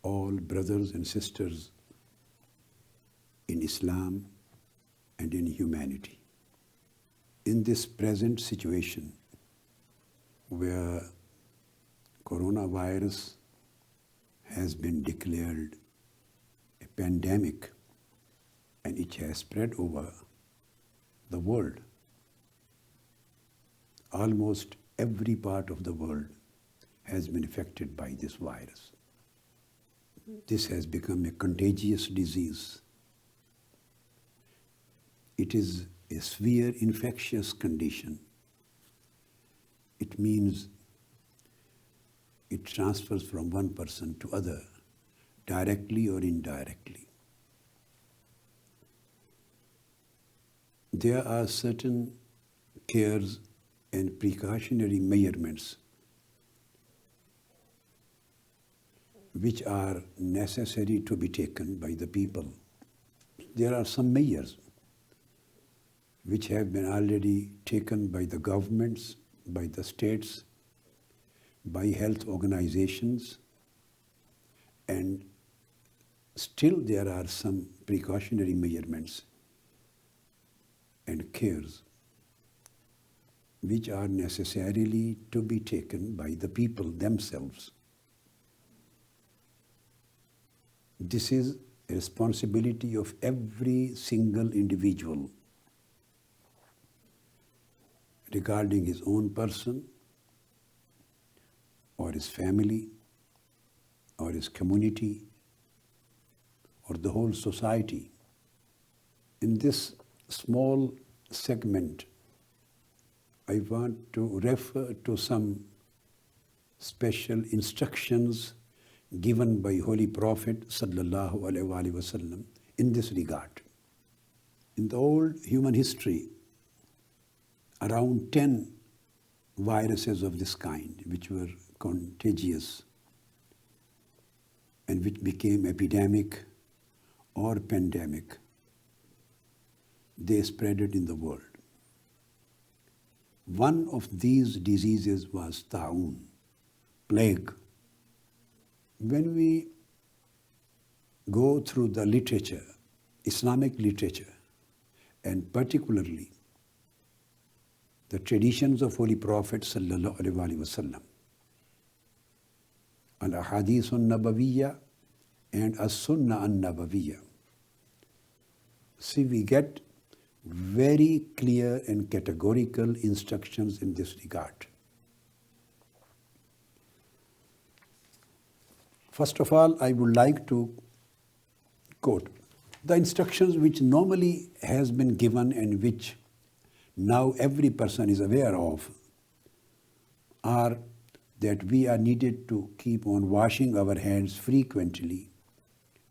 all brothers and sisters in Islam and in humanity. In this present situation where coronavirus has been declared a pandemic and it has spread over the world, almost every part of the world has been affected by this virus. This has become a contagious disease. It is a severe infectious condition. It means it transfers from one person to other, directly or indirectly. There are certain cares and precautionary measurements which are necessary to be taken by the people. There are some measures which have been already taken by the governments, by the states, by health organizations, and still there are some precautionary measurements and cares which are necessarily to be taken by the people themselves. This is a responsibility of every single individual regarding his own person or his family or his community or the whole society. In this small segment, I want to refer to some special instructions given by Holy Prophet sallallahu alaihi wasallam in this regard. In the old human history, around 10 viruses of this kind, which were contagious and which became epidemic or pandemic, they spread it in the world. One of these diseases was ta'un, plague. When we go through the literature, Islamic literature, and particularly the traditions of Holy Prophet sallallahu alaihi wasallam, al-ahadith an-nabawiyya and as-sunnah an-nabawiyya, see, we get very clear and categorical instructions in this regard. First of all, I would like to quote the instructions which normally has been given and which now every person is aware of are that we are needed to keep on washing our hands frequently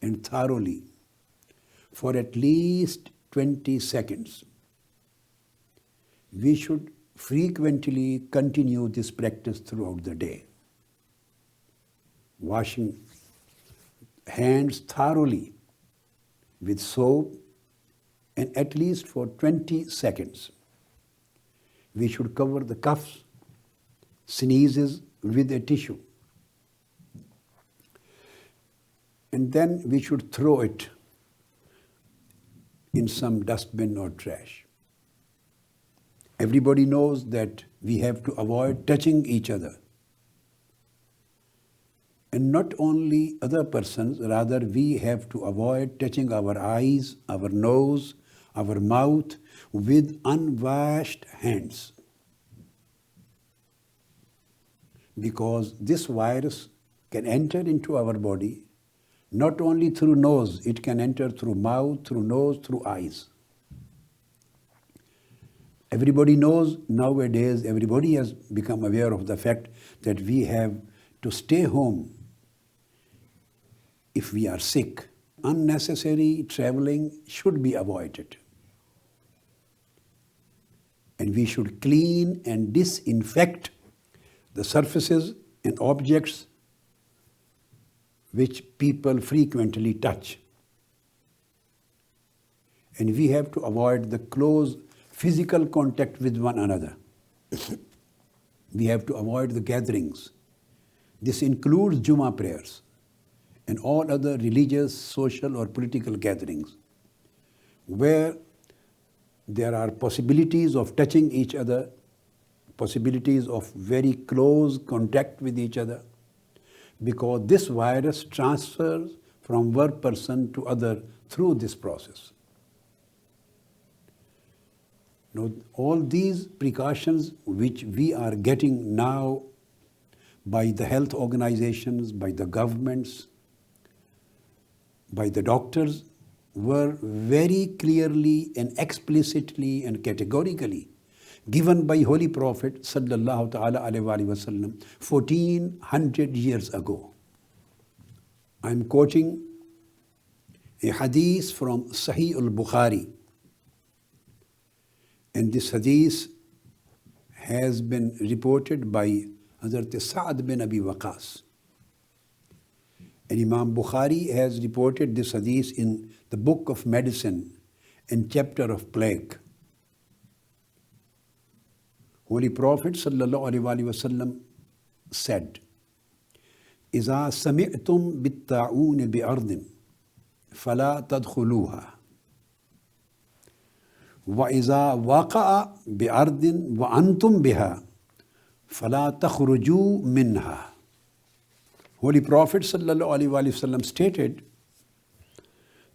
and thoroughly for at least 20 seconds. We should frequently continue this practice throughout the day. Washing hands thoroughly with soap and at least for 20 seconds. We should cover the coughs, sneezes with a tissue. And then we should throw it in some dustbin or trash. Everybody knows that we have to avoid touching each other. And not only other persons, rather we have to avoid touching our eyes, our nose, our mouth with unwashed hands. Because this virus can enter into our body not only through nose, it can enter through mouth, through nose, through eyes. Everybody knows nowadays, everybody has become aware of the fact that we have to stay home if we are sick. Unnecessary traveling should be avoided. And we should clean and disinfect the surfaces and objects which people frequently touch. And we have to avoid the close physical contact with one another. We have to avoid the gatherings. This includes Jummah prayers and all other religious, social, or political gatherings where there are possibilities of touching each other, possibilities of very close contact with each other, because this virus transfers from one person to other through this process. Now, all these precautions which we are getting now by the health organizations, by the governments, by the doctors, were very clearly and explicitly and categorically given by Holy Prophet sallallahu ta'ala alayhi wa sallam 1400 years ago. I'm quoting a hadith from Sahih-ul-Bukhari, and this hadith has been reported by Hazrat Sa'ad bin Abi Waqas. And Imam Bukhari has reported this hadith in the book of medicine and chapter of plague. Holy Prophet sallallahu alaihi wasallam said, إذا سمعتم بالطاعون بأرض فلا تدخلوها وإذا وقع بأرض وأنتم بها فلا تخرجوا منها. Holy Prophet sallallahu alaihi wasallam stated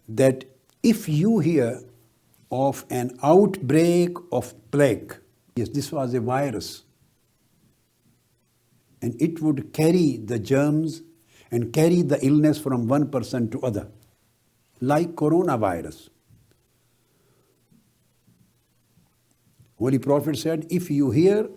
that if you hear of an outbreak of plague, yes, this was a virus, and it would carry the germs and carry the illness from one person to other, like coronavirus. Holy Prophet said, if you hear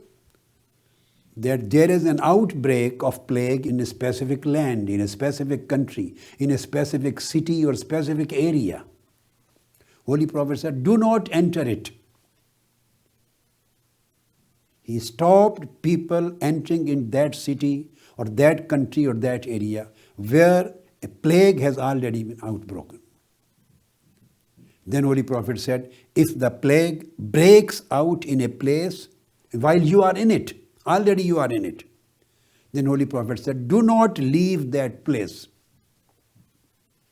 that there is an outbreak of plague in a specific land, in a specific country, in a specific city or specific area, Holy Prophet said, do not enter it. He stopped people entering in that city or that country or that area where a plague has already been outbroken. Then Holy Prophet said, if the plague breaks out in a place while you are in it, already you are in it, then Holy Prophet said, do not leave that place.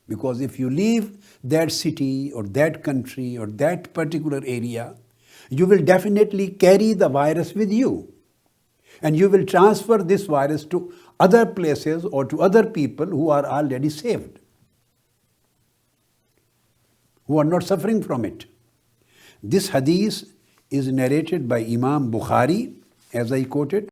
Because if you leave that city or that country or that particular area, you will definitely carry the virus with you. And you will transfer this virus to other places or to other people who are already saved, who are not suffering from it. This hadith is narrated by Imam Bukhari, as I quoted.